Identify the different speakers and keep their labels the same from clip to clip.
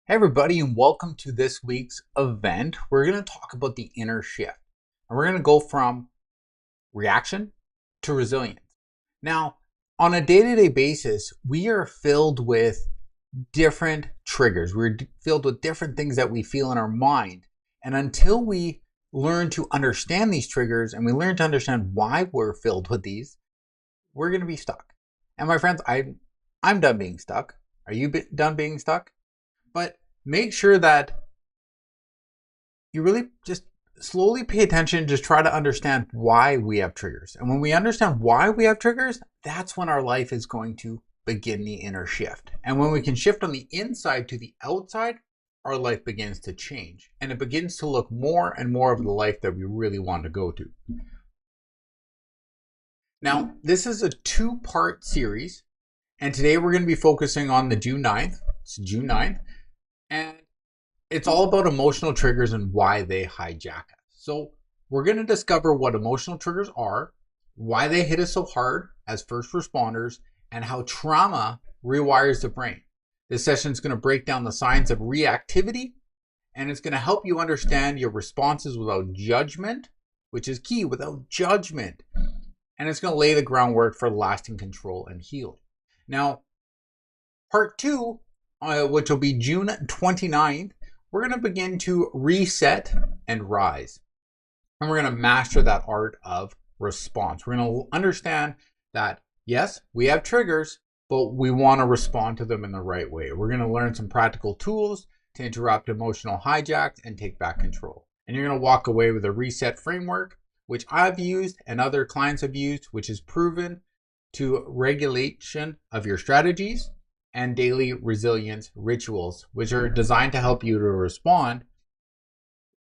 Speaker 1: Hey everybody, and welcome to this week's event. We're going to talk about the inner shift, and we're going to go from reaction to resilience. Now, on a day-to-day basis, we are filled with different triggers. We're filled with different things that we feel in our mind. And until we learn to understand these triggers and we learn to understand why we're filled with these, we're going to be stuck. And my friends, I'm done being stuck. Are you done being stuck? But make sure that you really just slowly pay attention, just try to understand why we have triggers. And when we understand why we have triggers, that's when our life is going to begin the inner shift. And when we can shift on the inside to the outside, our life begins to change. And it begins to look more and more of the life that we really want to go to. Now, this is a two-part series. And today we're going to be focusing on the June 9th. It's June 9th. And it's all about emotional triggers and why they hijack us. So we're going to discover what emotional triggers are, why they hit us so hard as first responders, and how trauma rewires the brain. This session is going to break down the science of reactivity, and it's going to help you understand your responses without judgment, which is key, without judgment. And it's going to lay the groundwork for lasting control and healing. Now, part two, which will be June 29th, we're going to begin to reset and rise. And we're going to master that art of response. We're going to understand that, yes, we have triggers, but we want to respond to them in the right way. We're going to learn some practical tools to interrupt emotional hijacks and take back control. And you're going to walk away with a reset framework, which I've used and other clients have used, which is proven to regulation of your strategies and daily resilience rituals, which are designed to help you to respond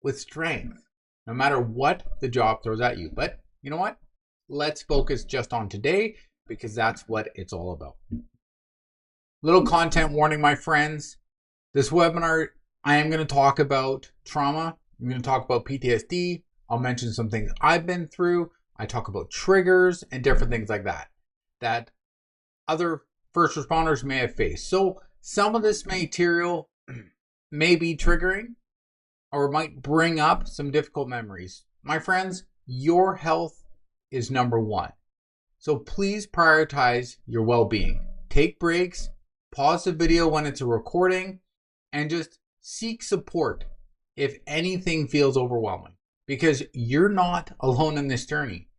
Speaker 1: with strength, no matter what the job throws at you. But you know what? Let's focus just on today, because that's what it's all about. Little content warning, my friends. This webinar, I am going to talk about trauma. I'm going to talk about PTSD. I'll mention some things I've been through. I talk about triggers and different things like that, that other first responders may have faced. So some of this material may be triggering or might bring up some difficult memories. My friends, your health is number one. So please prioritize your well-being. Take breaks, pause the video when it's a recording, and just seek support if anything feels overwhelming, because you're not alone in this journey.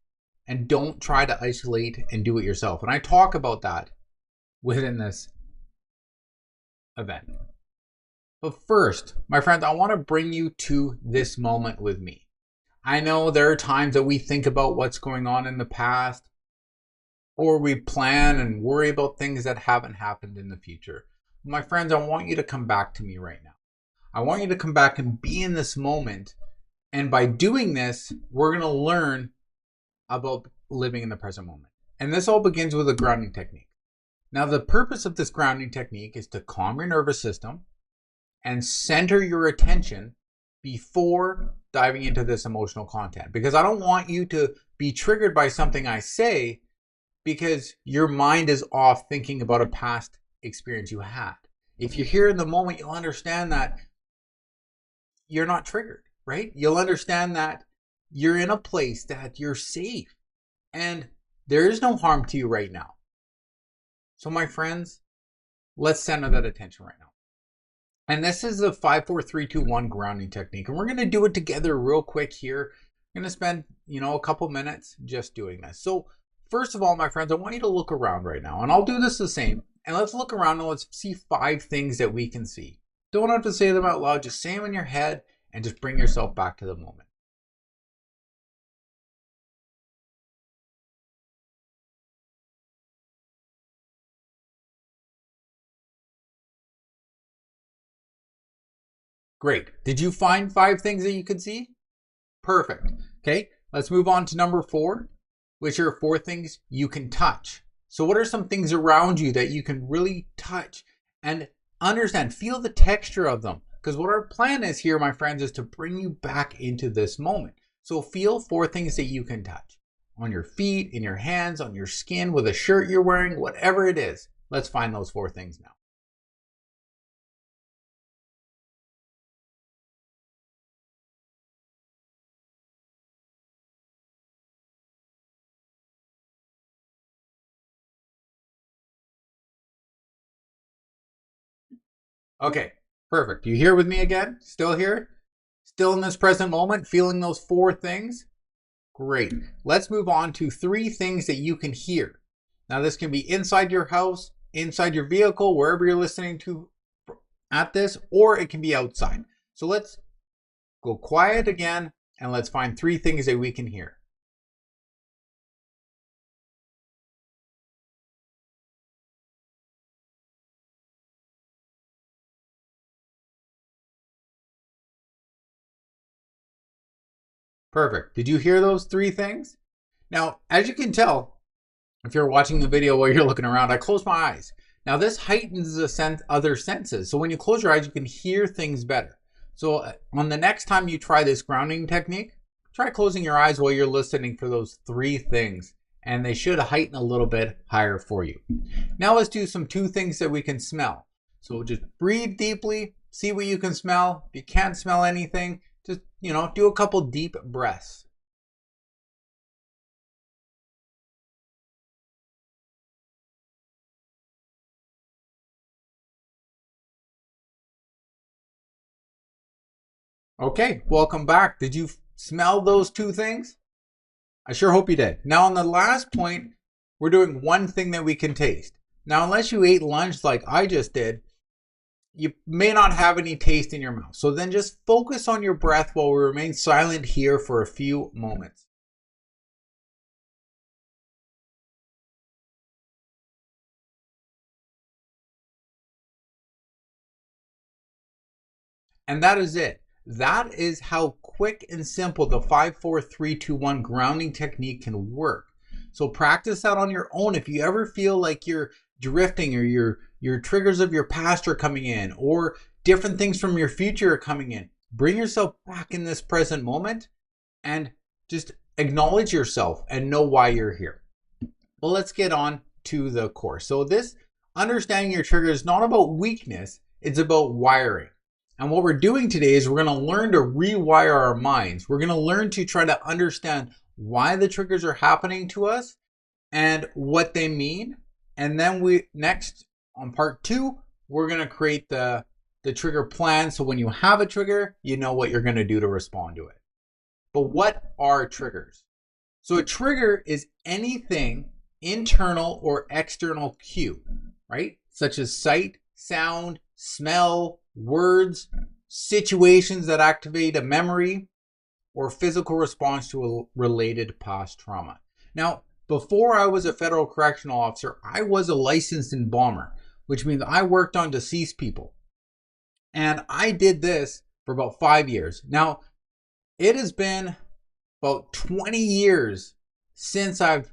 Speaker 1: And don't try to isolate and do it yourself. And I talk about that within this event. But first, my friends, I want to bring you to this moment with me. I know there are times that we think about what's going on in the past, or we plan and worry about things that haven't happened in the future. My friends, I want you to come back to me right now. I want you to come back and be in this moment. And by doing this, we're going to learn about living in the present moment. And this all begins with a grounding technique. Now, the purpose of this grounding technique is to calm your nervous system and center your attention before diving into this emotional content. Because I don't want you to be triggered by something I say because your mind is off thinking about a past experience you had. If you're here in the moment, you'll understand that you're not triggered, right? You'll understand that you're in a place that you're safe and there is no harm to you right now. So my friends, let's center that attention right now. And this is the 5-4-3-2-1 grounding technique. And we're going to do it together real quick here. I'm going to spend, a couple minutes just doing this. So first of all, my friends, I want you to look around right now. And I'll do this the same. And let's look around and let's see 5 things that we can see. Don't have to say them out loud. Just say them in your head and just bring yourself back to the moment. Great. Did you find 5 things that you could see? Perfect. Okay, let's move on to number 4, which are 4 things you can touch. So what are some things around you that you can really touch and understand, feel the texture of them? Because what our plan is here, my friends, is to bring you back into this moment. So feel 4 things that you can touch on your feet, in your hands, on your skin, with a shirt you're wearing, whatever it is. Let's find those 4 things now. Okay, perfect. You here with me again? Still here? Still in this present moment, feeling those 4 things? Great. Let's move on to 3 things that you can hear. Now, this can be inside your house, inside your vehicle, wherever you're listening to at this, or it can be outside. So let's go quiet again and let's find 3 things that we can hear. Perfect. Did you hear those 3 things? Now, as you can tell, if you're watching the video while you're looking around, I close my eyes. Now, this heightens the other senses. So when you close your eyes, you can hear things better. So on the next time you try this grounding technique, try closing your eyes while you're listening for those 3 things, and they should heighten a little bit higher for you. Now let's do some 2 things that we can smell. So just breathe deeply, see what you can smell. If you can't smell anything, just, do a couple deep breaths. Okay, welcome back. Did you smell those 2 things? I sure hope you did. Now on the last point, we're doing 1 thing that we can taste. Now, unless you ate lunch like I just did, you may not have any taste in your mouth. So then just focus on your breath while we remain silent here for a few moments. And that is it. That is how quick and simple the 5, 4, 3, 2, 1 grounding technique can work. So practice that on your own. If you ever feel like you're drifting or your triggers of your past are coming in or different things from your future are coming in, bring yourself back in this present moment and just acknowledge yourself and know why you're here. Well, let's get on to the course. So this understanding your trigger is not about weakness, it's about wiring. And what we're doing today is we're going to learn to rewire our minds. We're going to learn to try to understand why the triggers are happening to us and what they mean. And then next on part 2, we're going to create the trigger plan. So when you have a trigger, you know what you're going to do to respond to it. But what are triggers? So a trigger is anything internal or external cue, right? Such as sight, sound, smell, words, situations that activate a memory, or physical response to a related past trauma. Now, before I was a federal correctional officer, I was a licensed embalmer, which means I worked on deceased people. And I did this for about 5 years. Now, it has been about 20 years since I've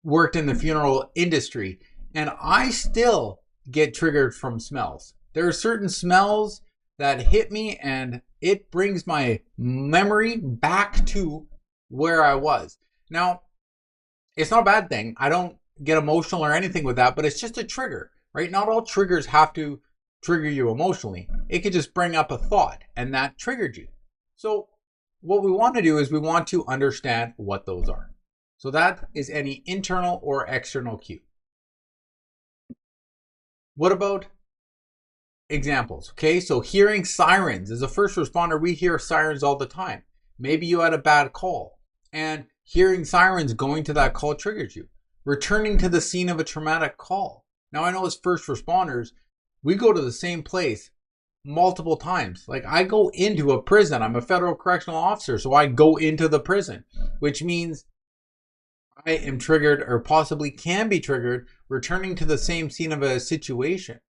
Speaker 1: worked in the funeral industry, and I still get triggered from smells. There are certain smells that hit me and it brings my memory back to where I was. Now, it's not a bad thing. I don't get emotional or anything with that, but it's just a trigger, right? Not all triggers have to trigger you emotionally. It could just bring up a thought and that triggered you. So what we want to do is we want to understand what those are. So that is any internal or external cue. What about examples? Okay, so hearing sirens. As a first responder, we hear sirens all the time. Maybe you had a bad call and hearing sirens going to that call triggers you. Returning to the scene of a traumatic call. Now I know as first responders, we go to the same place multiple times. Like I go into a prison. I'm a federal correctional officer, so I go into the prison, which means I am triggered or possibly can be triggered returning to the same scene of a situation.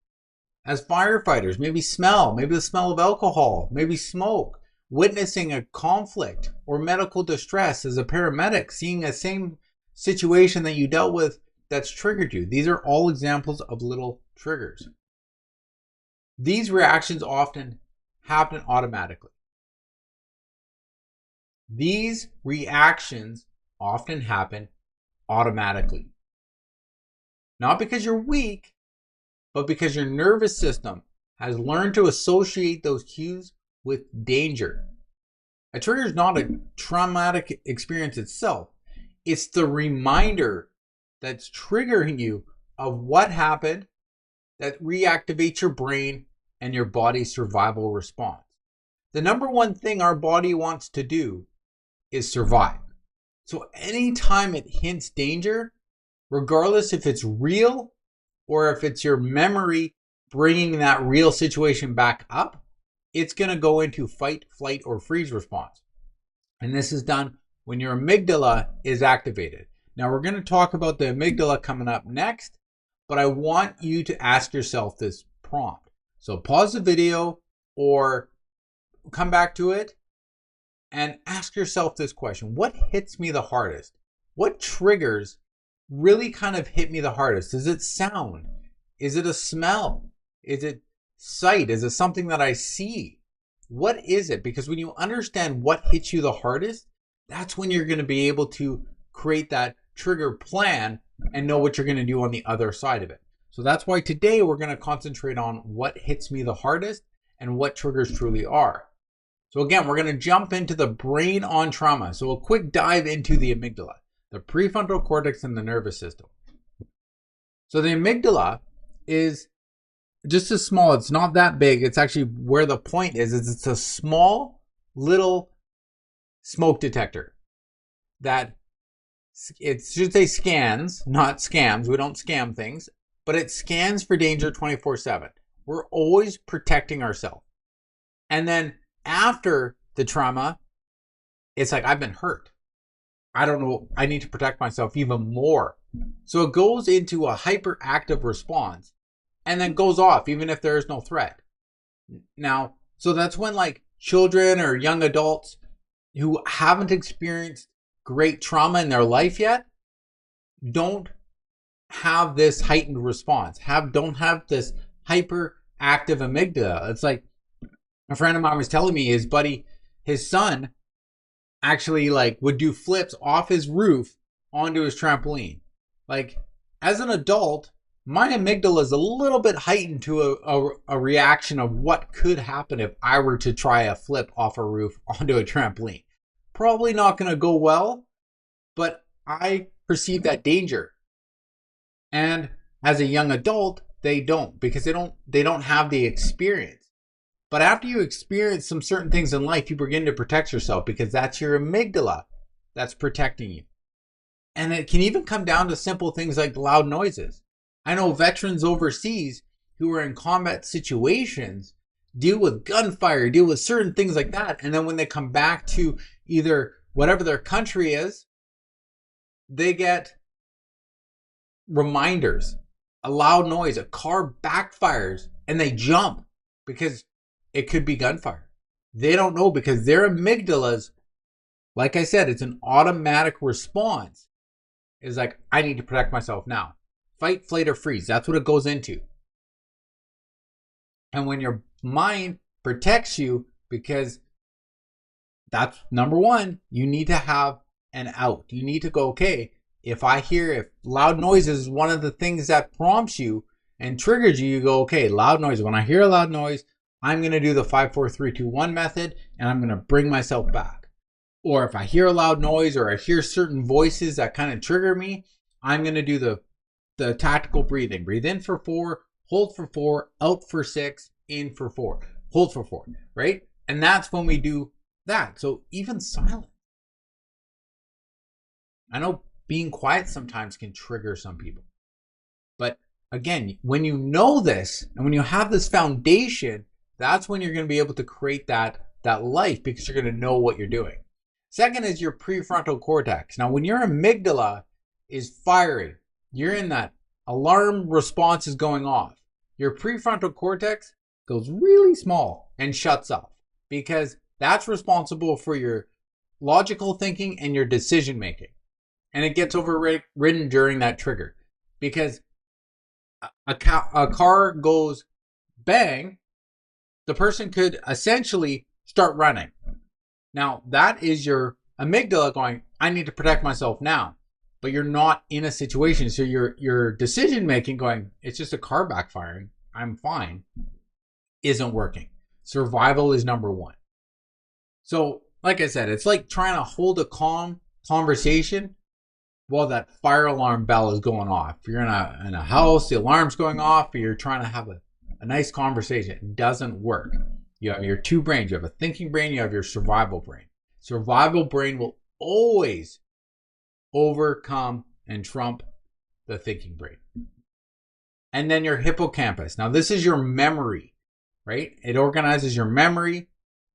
Speaker 1: As firefighters, maybe the smell of alcohol, maybe smoke, witnessing a conflict or medical distress as a paramedic, seeing a same situation that you dealt with that's triggered you. These are all examples of little triggers. These reactions often happen automatically. These reactions often happen automatically. Not because you're weak, but because your nervous system has learned to associate those cues with danger. A trigger is not a traumatic experience itself. It's the reminder that's triggering you of what happened that reactivates your brain and your body's survival response. The number one thing our body wants to do is survive. So anytime it hints danger, regardless if it's real or if it's your memory bringing that real situation back up, it's going to go into fight, flight, or freeze response. And this is done when your amygdala is activated. Now we're going to talk about the amygdala coming up next, but I want you to ask yourself this prompt. So pause the video or come back to it and ask yourself this question. What hits me the hardest? What triggers really kind of hit me the hardest? Is it sound? Is it a smell? Is it sight? Is it something that I see? What is it? Because when you understand what hits you the hardest, that's when you're going to be able to create that trigger plan and know what you're going to do on the other side of it. So that's why today we're going to concentrate on what hits me the hardest and what triggers truly are. So again, we're going to jump into the brain on trauma. So a quick dive into the amygdala, the prefrontal cortex, and the nervous system. So the amygdala is just as small. It's not that big. It's actually where the point is it's a small little smoke detector that it should say scans, not scams. We don't scam things, but it scans for danger 24/7. We're always protecting ourselves. And then after the trauma, it's like, I've been hurt. I don't know. I need to protect myself even more. So it goes into a hyperactive response and then goes off even if there is no threat. Now, so that's when like children or young adults who haven't experienced great trauma in their life yet don't have this heightened response, don't have this hyperactive amygdala. It's like a friend of mine was telling me his son actually like would do flips off his roof onto his trampoline. Like as an adult, my amygdala is a little bit heightened to a reaction of what could happen if I were to try a flip off a roof onto a trampoline. Probably not going to go well, but I perceive that danger. And as a young adult, they don't, because they don't have the experience. But after you experience some certain things in life, you begin to protect yourself because that's your amygdala that's protecting you. And it can even come down to simple things like loud noises. I know veterans overseas who are in combat situations deal with gunfire, deal with certain things like that. And then when they come back to either whatever their country is, they get reminders, a loud noise, a car backfires, and they jump because it could be gunfire. They don't know because their amygdalas, like I said, it's an automatic response. It's like, I need to protect myself now. Fight, flight, or freeze. That's what it goes into. And when your mind protects you, because that's number one, you need to have an out. You need to go, okay, if loud noise is one of the things that prompts you and triggers you, you go, okay, loud noise. When I hear a loud noise, I'm going to do the 5, 4, 3, 2, 1 method, and I'm going to bring myself back. Or if I hear a loud noise or I hear certain voices that kind of trigger me, I'm going to do the tactical breathing. Breathe in for 4, hold for 4, out for 6, in for 4, hold for 4, right? And that's when we do that. So even silence. I know being quiet sometimes can trigger some people. But again, when you know this and when you have this foundation, that's when you're going to be able to create that life because you're going to know what you're doing. Second is your prefrontal cortex. Now, when your amygdala is firing, you're in that alarm response is going off. Your prefrontal cortex goes really small and shuts off because that's responsible for your logical thinking and your decision making. And it gets overridden during that trigger because a car goes bang, the person could essentially start running. Now, that is your amygdala going, I need to protect myself now. But you're not in a situation. So your decision making going, it's just a car backfiring, I'm fine, isn't working. Survival is number one. So, like I said, it's like trying to hold a calm conversation while that fire alarm bell is going off. If you're in a house, the alarm's going off, or you're trying to have a a nice conversation. It doesn't work. You have your two brains. You have a thinking brain, you have your survival brain. Survival brain will always overcome and trump the thinking brain. And then your hippocampus. Now, this is your memory, right? It organizes your memory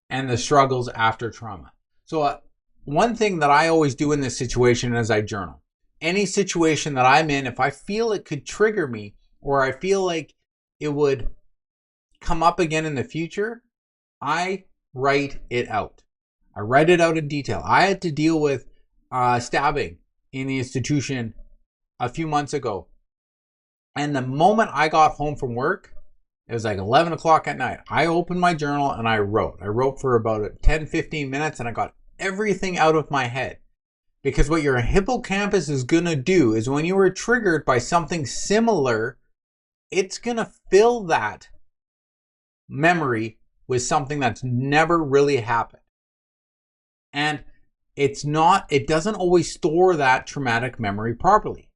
Speaker 1: and the struggles after trauma. So one thing that I always do in this situation is I journal. Any situation that I'm in, if I feel it could trigger me or I feel like it would come up again in the future, I write it out. I write it out in detail. I had to deal with stabbing in the institution a few months ago. And the moment I got home from work, it was like 11 o'clock at night. I opened my journal and I wrote. I wrote for about 10, 15 minutes and I got everything out of my head. Because what your hippocampus is going to do is when you were triggered by something similar, it's going to fill that memory with something that's never really happened. And it doesn't always store that traumatic memory properly.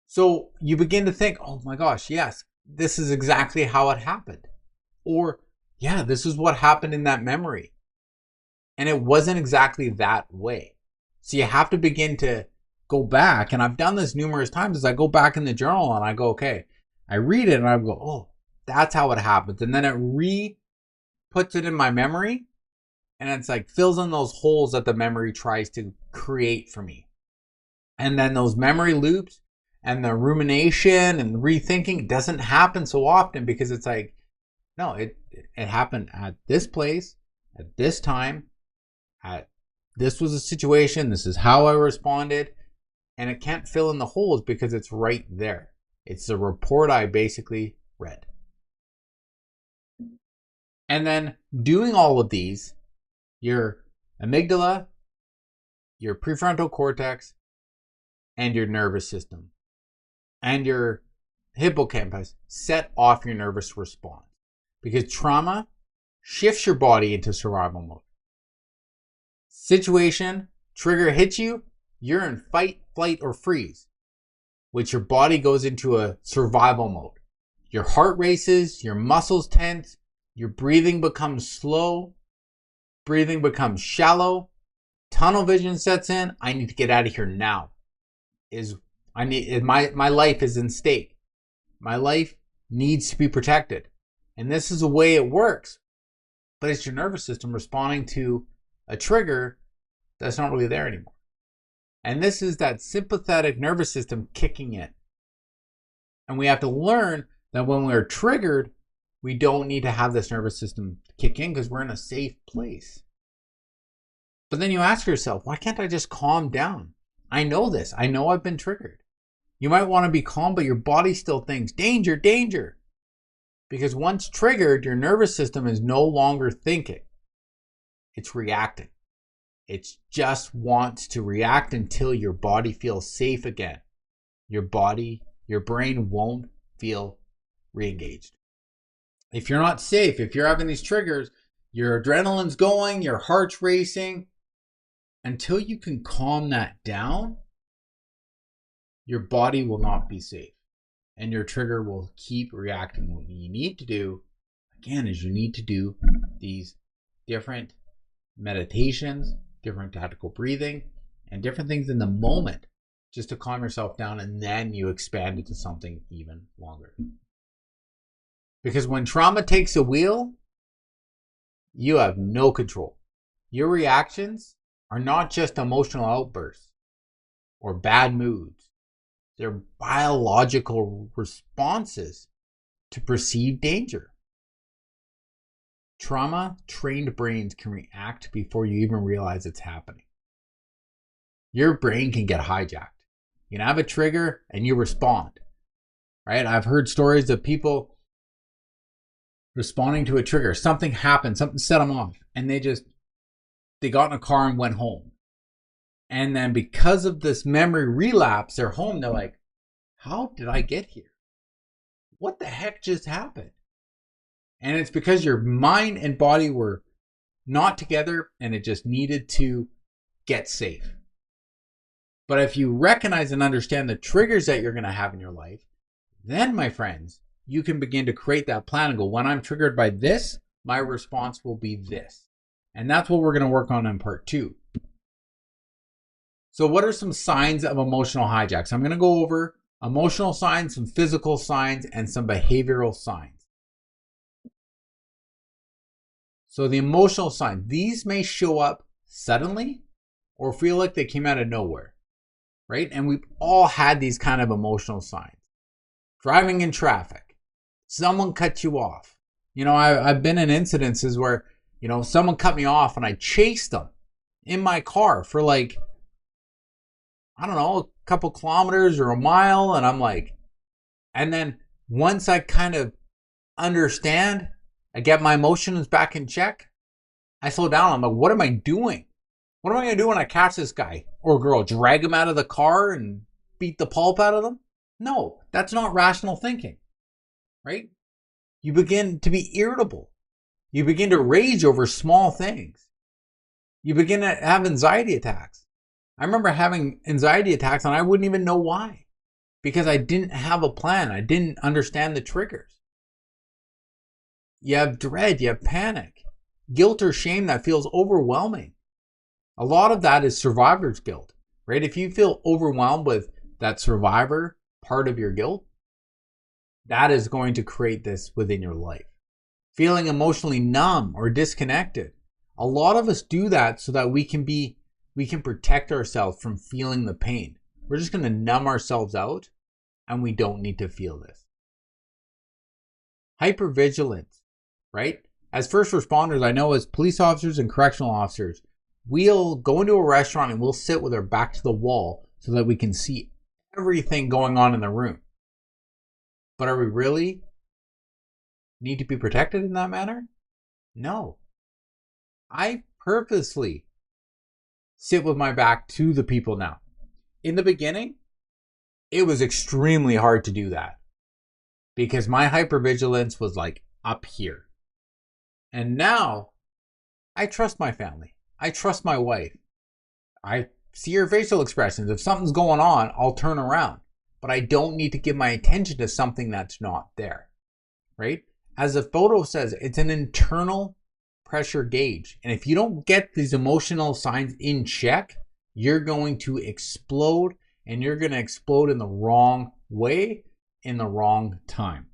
Speaker 1: So you begin to think, oh my gosh, yes, this is exactly how it happened. Or, yeah, this is what happened in that memory. And it wasn't exactly that way. So you have to begin to go back. And I've done this numerous times as I go back in the journal and I go, okay, I read it and I go, oh, that's how it happens. And then it puts it in my memory. And it's like fills in those holes that the memory tries to create for me. And then those memory loops and the rumination and rethinking doesn't happen so often because it's like, no, it happened at this place, at this time, this was a situation, this is how I responded, and it can't fill in the holes because it's right there. It's the report I basically read. And then doing all of these, your amygdala, your prefrontal cortex, and your nervous system, and your hippocampus set off your nervous response. Because trauma shifts your body into survival mode. Situation, trigger hits you, you're in fight, flight, or freeze, which your body goes into a survival mode. Your heart races, your muscles tense, your breathing becomes slow, breathing becomes shallow, tunnel vision sets in. I need to get out of here now. My life is in stake. My life needs to be protected. And this is the way it works. But it's your nervous system responding to a trigger that's not really there anymore. And this is that sympathetic nervous system kicking in. And we have to learn that when we're triggered, we don't need to have this nervous system kick in because we're in a safe place. But then you ask yourself, why can't I just calm down? I know this. I know I've been triggered. You might want to be calm, but your body still thinks, danger, danger. Because once triggered, your nervous system is no longer thinking. It's reacting. It just wants to react until your body feels safe again. Your brain won't feel re-engaged. If you're not safe, if you're having these triggers, your adrenaline's going, your heart's racing, until you can calm that down, your body will not be safe. And your trigger will keep reacting. What you need to do, again, is you need to do these different meditations, different tactical breathing, and different things in the moment just to calm yourself down, and then you expand it to something even longer. Because when trauma takes a wheel, you have no control. Your reactions are not just emotional outbursts or bad moods. They're biological responses to perceived danger. Trauma-trained brains can react before you even realize it's happening. Your brain can get hijacked. You can have a trigger and you respond, right? I've heard stories of people responding to a trigger. Something happened, something set them off, and they got in a car and went home. And then because of this memory relapse, they're home. They're like, how did I get here? What the heck just happened? And it's because your mind and body were not together and it just needed to get safe. But if you recognize and understand the triggers that you're going to have in your life, then, my friends, you can begin to create that plan and go, when I'm triggered by this, my response will be this. And that's what we're going to work on in part 2. So what are some signs of emotional hijacks? I'm going to go over emotional signs, some physical signs, and some behavioral signs. So the emotional signs, these may show up suddenly or feel like they came out of nowhere, right? And we've all had these kind of emotional signs. Driving in traffic, someone cut you off. You know, I've been in incidences where, you know, someone cut me off and I chased them in my car for like, I don't know, a couple kilometers or a mile. And I'm like, and then once I kind of understand, I get my emotions back in check, I slow down. I'm like, what am I doing? What am I going to do when I catch this guy or girl? Drag him out of the car and beat the pulp out of them? No, that's not rational thinking, right? You begin to be irritable. You begin to rage over small things. You begin to have anxiety attacks. I remember having anxiety attacks and I wouldn't even know why, because I didn't have a plan. I didn't understand the triggers. You have dread, you have panic, guilt or shame that feels overwhelming. A lot of that is survivor's guilt, right? If you feel overwhelmed with that survivor part of your guilt, that is going to create this within your life. Feeling emotionally numb or disconnected. A lot of us do that so that we can protect ourselves from feeling the pain. We're just going to numb ourselves out and we don't need to feel this. Hypervigilance, right? As first responders, I know as police officers and correctional officers, we'll go into a restaurant and we'll sit with our back to the wall so that we can see everything going on in the room. But are we really need to be protected in that manner? No. I purposely sit with my back to the people now. In the beginning, it was extremely hard to do that because my hypervigilance was like up here. And now I trust my family. I trust my wife. I see her facial expressions. If something's going on, I'll turn around. But I don't need to give my attention to something that's not there, right? As the photo says, it's an internal pressure gauge. And if you don't get these emotional signs in check, you're going to explode, and you're going to explode in the wrong way, in the wrong time.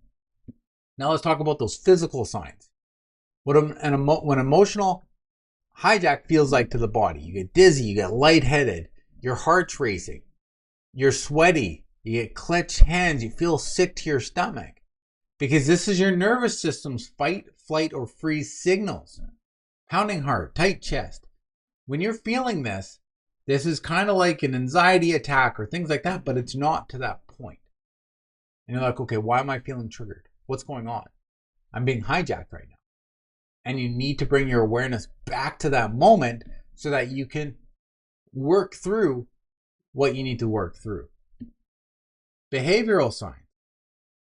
Speaker 1: Now let's talk about those physical signs. What when emotional hijack feels like to the body. You get dizzy, you get lightheaded, your heart's racing, you're sweaty, you get clenched hands, you feel sick to your stomach. Because this is your nervous system's fight, flight, or freeze signals. Pounding heart, tight chest. When you're feeling this, this is kind of like an anxiety attack or things like that, but it's not to that point. And you're like, okay, why am I feeling triggered? What's going on? I'm being hijacked right now. And you need to bring your awareness back to that moment so that you can work through what you need to work through. Behavioral signs.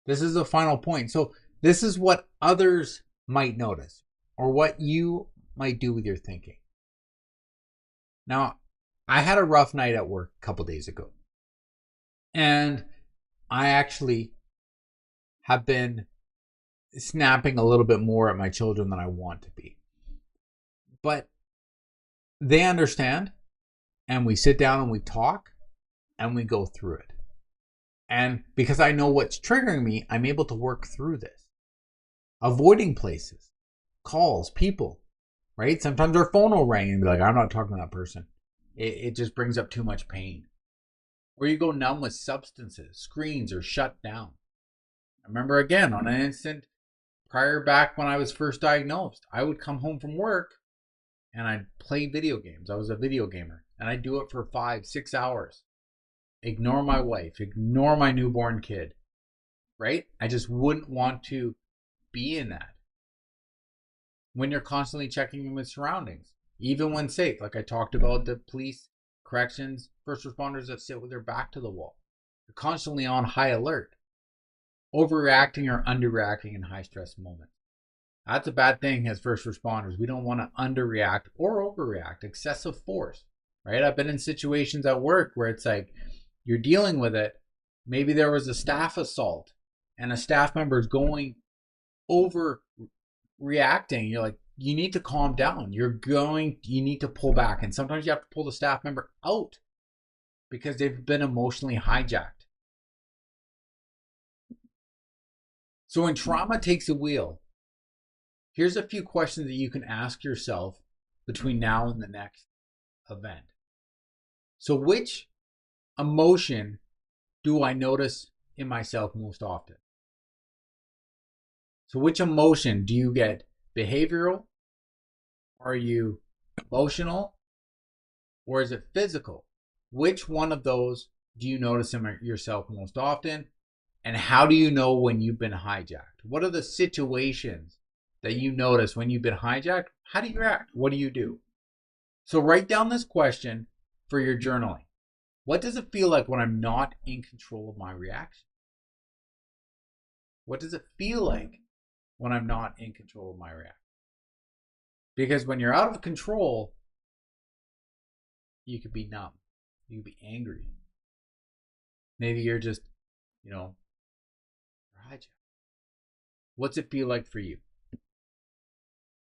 Speaker 1: This is the final point. So this is what others might notice or what you might do with your thinking. Now, I had a rough night at work a couple days ago. And I actually have been snapping a little bit more at my children than I want to be. But they understand, and we sit down and we talk and we go through it. And because I know what's triggering me, I'm able to work through this. Avoiding places, calls, people, right? Sometimes our phone will ring and be like, I'm not talking to that person. It just brings up too much pain. Or you go numb with substances, screens, or shut down. I remember again on an instant prior back when I was first diagnosed, I would come home from work and I'd play video games. I was a video gamer and I'd do it for 5-6 hours. Ignore my wife, ignore my newborn kid, right? I just wouldn't want to be in that. When you're constantly checking in with surroundings, even when safe, like I talked about the police, corrections, first responders that sit with their back to the wall. You're constantly on high alert, overreacting or underreacting in high stress moments. That's a bad thing as first responders. We don't want to underreact or overreact, excessive force, right? I've been in situations at work where it's like, you're dealing with it. Maybe there was a staff assault and a staff member is going over reacting, you're like, you need to calm down. You need to pull back. And sometimes you have to pull the staff member out because they've been emotionally hijacked. So when trauma takes the wheel, here's a few questions that you can ask yourself between now and the next event. So which emotion do I notice in myself most often? So which emotion do you get? Behavioral? Are you emotional? Or is it physical? Which one of those do you notice in yourself most often? And how do you know when you've been hijacked? What are the situations that you notice when you've been hijacked? How do you react? What do you do? So write down this question for your journaling. What does it feel like when I'm not in control of my reaction? What does it feel like when I'm not in control of my reaction? Because when you're out of control, you could be numb. You could be angry. Maybe you're just, hijacked. What's it feel like for you?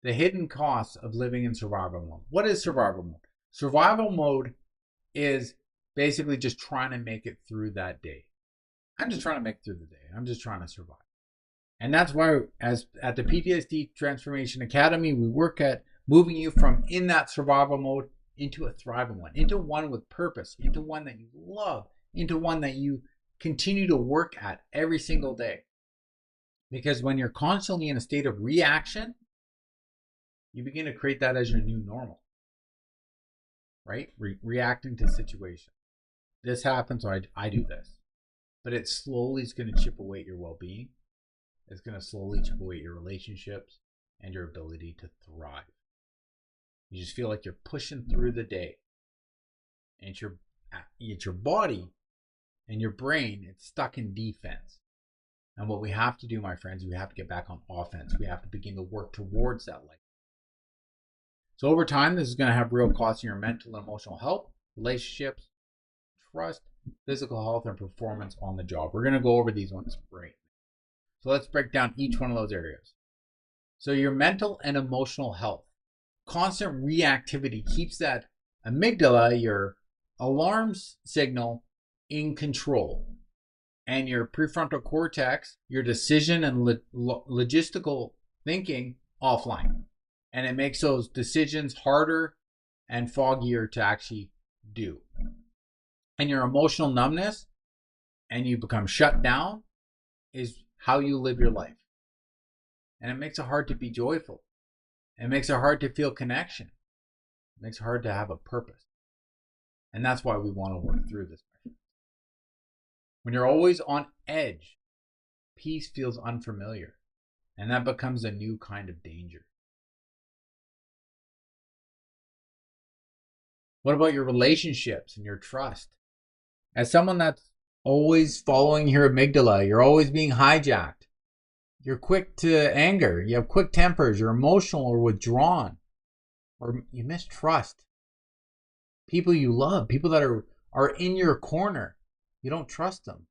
Speaker 1: The hidden costs of living in survival mode. What is survival mode? Survival mode is basically just trying to make it through that day. I'm just trying to make it through the day. I'm just trying to survive. And that's why at the PTSD Transformation Academy, we work at moving you from in that survival mode into a thriving one, into one with purpose, into one that you love, into one that you continue to work at every single day. Because when you're constantly in a state of reaction, you begin to create that as your new normal, right? Reacting to situations. This happens, so I do this. But it slowly is going to chip away at your well-being. It's going to slowly chip away at your relationships and your ability to thrive. You just feel like you're pushing through the day. And it's your body and your brain, it's stuck in defense. And what we have to do, my friends, we have to get back on offense. We have to begin to work towards that life. So over time, this is going to have real costs in your mental and emotional health, relationships, trust, physical health, and performance on the job. We're going to go over these ones right. So let's break down each one of those areas. So your mental and emotional health. Constant reactivity keeps that amygdala, your alarms signal, in control. And your prefrontal cortex, your decision and logistical thinking, offline. And it makes those decisions harder and foggier to actually do. And your emotional numbness, and you become shut down, is how you live your life. And it makes it hard to be joyful. It makes it hard to feel connection. It makes it hard to have a purpose. And that's why we want to work through this. When you're always on edge, peace feels unfamiliar. And that becomes a new kind of danger. What about your relationships and your trust? As someone that's always following your amygdala, you're always being hijacked. You're quick to anger. You have quick tempers. You're emotional or withdrawn. Or you mistrust. People you love, people that are in your corner, you don't trust them.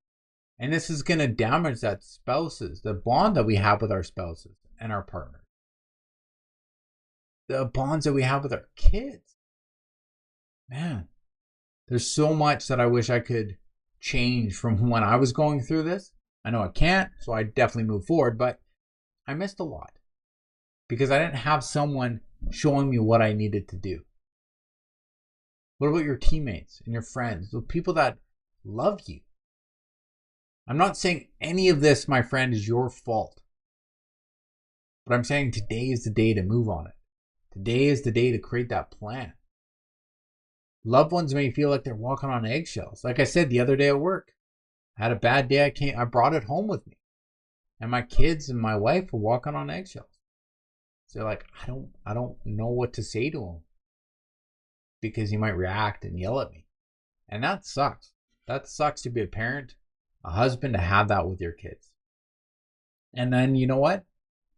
Speaker 1: And this is going to damage the bond that we have with our spouses and our partners. The bonds that we have with our kids. Man, there's so much that I wish I could change from when I was going through this. I know I can't, so I definitely move forward, but I missed a lot because I didn't have someone showing me what I needed to do. What about your teammates and your friends, the people that love you? I'm not saying any of this, my friend, is your fault. But I'm saying today is the day to move on it. Today is the day to create that plan. Loved ones may feel like they're walking on eggshells. Like I said the other day at work, I had a bad day. I brought it home with me. And my kids and my wife were walking on eggshells. So they're like, I don't know what to say to him. Because he might react and yell at me. And that sucks. That sucks to be a parent, a husband, to have that with your kids. And then, you know what?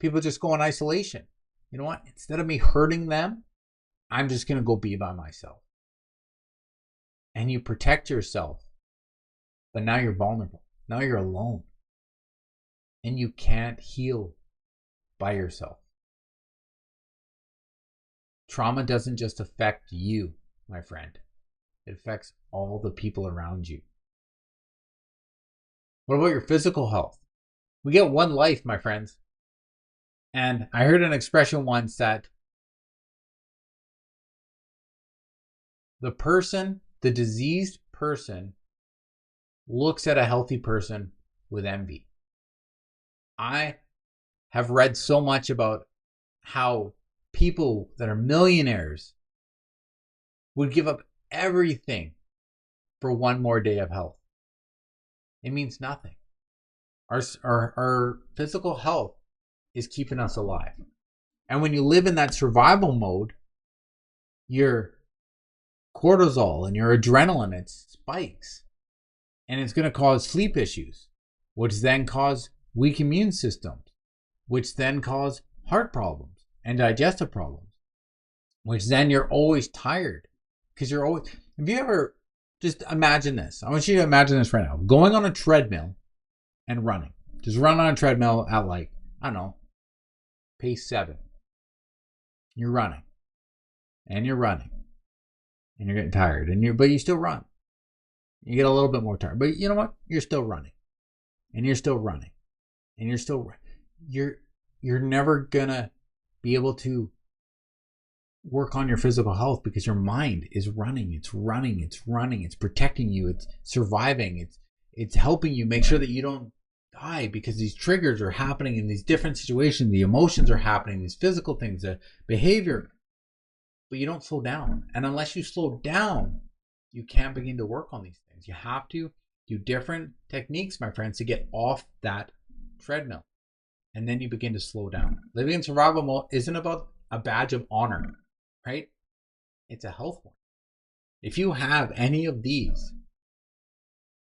Speaker 1: People just go in isolation. You know what? Instead of me hurting them, I'm just going to go be by myself. And you protect yourself. But now you're vulnerable. Now you're alone. And you can't heal by yourself. Trauma doesn't just affect you, my friend. It affects all the people around you. What about your physical health? We get one life, my friends. And I heard an expression once that the diseased person looks at a healthy person with envy. I have read so much about how people that are millionaires would give up everything for one more day of health. It means nothing. Our physical health is keeping us alive. And when you live in that survival mode, your cortisol and your adrenaline, it spikes. And it's going to cause sleep issues, which then cause weak immune systems, which then cause heart problems and digestive problems, which then you're always tired because you're always, have you ever, just imagine this. I want you to imagine this right now, going on a treadmill and running. Just run on a treadmill at like, I don't know, pace 7. You're running and you're running and you're getting tired but you still run. You get a little bit more tired, but you know what? You're still running and you're still running and you're never gonna be able to work on your physical health because your mind is running. It's running. It's protecting you. It's surviving. It's helping you make sure that you don't die because these triggers are happening in these different situations. The emotions are happening, these physical things, the behavior, but you don't slow down. And unless you slow down, you can't begin to work on these things. You have to do different techniques, my friends, to get off that treadmill. And then you begin to slow down. Living in survival mode isn't about a badge of honor, right? It's a health one. If you have any of these,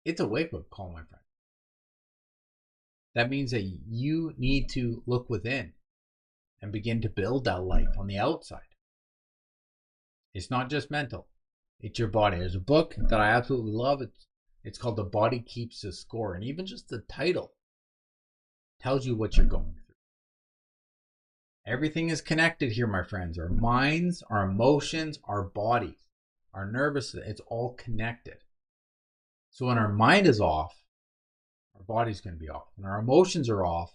Speaker 1: it's a wake-up call, my friend. That means that you need to look within and begin to build that life on the outside. It's not just mental. It's your body. There's a book that I absolutely love. It's called The Body Keeps the Score. And even just the title tells you what you're going through. Everything is connected here, my friends. Our minds, our emotions, our bodies, our nervous system, it's all connected. So when our mind is off, our body's going to be off. When our emotions are off,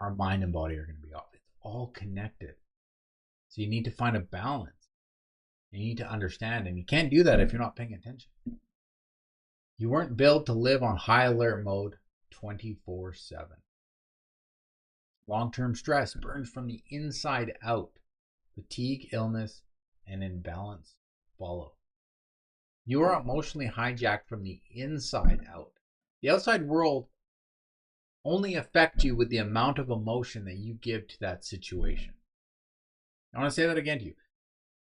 Speaker 1: our mind and body are going to be off. It's all connected. So you need to find a balance. You need to understand, and you can't do that if you're not paying attention. You weren't built to live on high alert mode 24/7. Long-term stress burns from the inside out. Fatigue, illness, and imbalance follow. You are emotionally hijacked from the inside out. The outside world only affects you with the amount of emotion that you give to that situation. I want to say that again to you.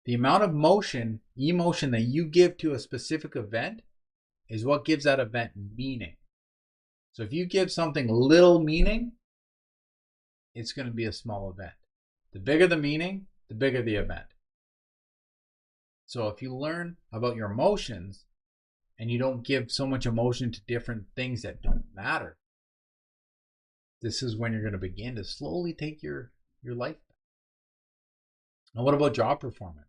Speaker 1: The amount of emotion that you give to a specific event is what gives that event meaning. So if you give something little meaning, it's going to be a small event. The bigger the meaning, the bigger the event. So if you learn about your emotions and you don't give so much emotion to different things that don't matter, this is when you're going to begin to slowly take your life back. And what about job performance?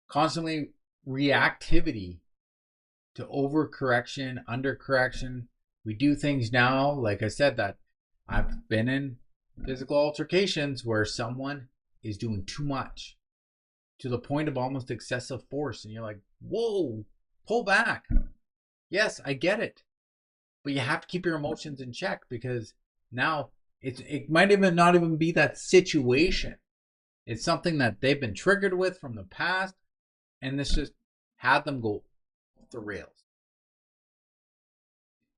Speaker 1: Constantly reactivity to overcorrection, undercorrection. We do things now, like I said, that I've been in physical altercations where someone is doing too much to the point of almost excessive force. And you're like, whoa, pull back. Yes, I get it. But you have to keep your emotions in check because now it might even not even be that situation. It's something that they've been triggered with from the past. And this just had them go off the rails.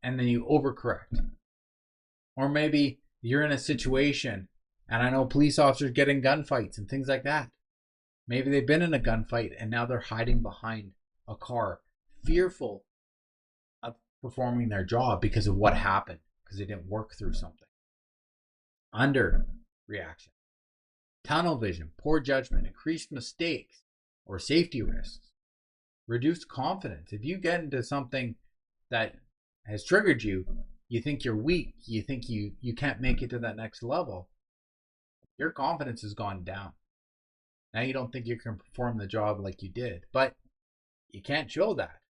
Speaker 1: And then you overcorrect. Or maybe you're in a situation, and I know police officers get in gunfights and things like that. Maybe they've been in a gunfight and now they're hiding behind a car, fearful of performing their job because of what happened, because they didn't work through something. Under reaction, tunnel vision, poor judgment, increased mistakes, or safety risks, reduced confidence. If you get into something that has triggered you, you think you're weak, you think you can't make it to that next level, your confidence has gone down. Now you don't think you can perform the job like you did, but you can't show that.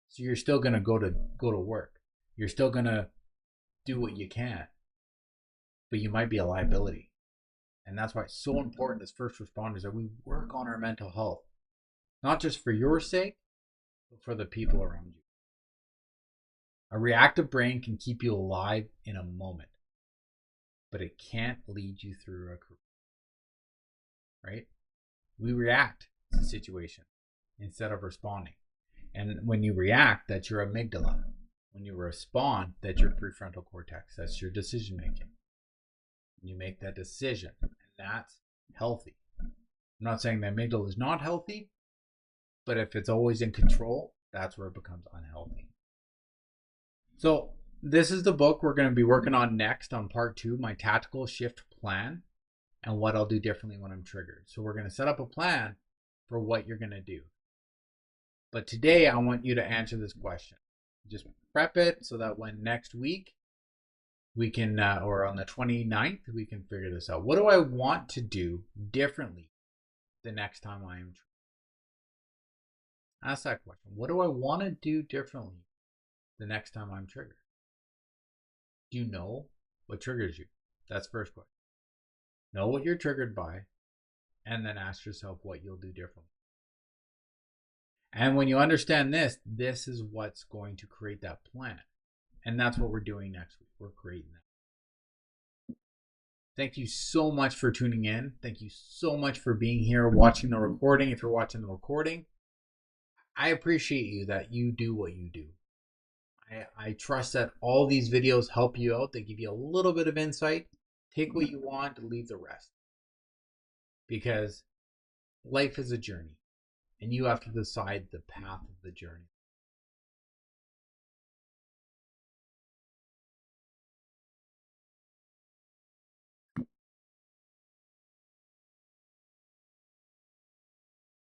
Speaker 1: So you're still going to go to work. You're still going to do what you can, but you might be a liability. And that's why it's so important as first responders that we work on our mental health, not just for your sake, but for the people around you. A reactive brain can keep you alive in a moment, but it can't lead you through a career, right? We react to situation instead of responding. And when you react, that's your amygdala. When you respond, that's your prefrontal cortex. That's your decision making. You make that decision, and that's healthy. I'm not saying the amygdala is not healthy, but if it's always in control, that's where it becomes unhealthy. So this is the book we're going to be working on next on part 2, my tactical shift plan, and what I'll do differently when I'm triggered. So we're going to set up a plan for what you're going to do. But today I want you to answer this question. Just prep it so that when next week we can, or on the 29th, we can figure this out. What do I want to do differently the next time I am triggered? Ask that question. What do I want to do differently the next time I'm triggered? Do you know what triggers you? That's the first question. Know what you're triggered by, and then ask yourself what you'll do differently. And when you understand this, this is what's going to create that plan. And that's what we're doing next week. We're creating that. Thank you so much for tuning in. Thank you so much for being here, watching the recording. If you're watching the recording, I appreciate you that you do what you do. I trust that all these videos help you out. They give you a little bit of insight. Take what you want, leave the rest. Because life is a journey, and you have to decide the path of the journey.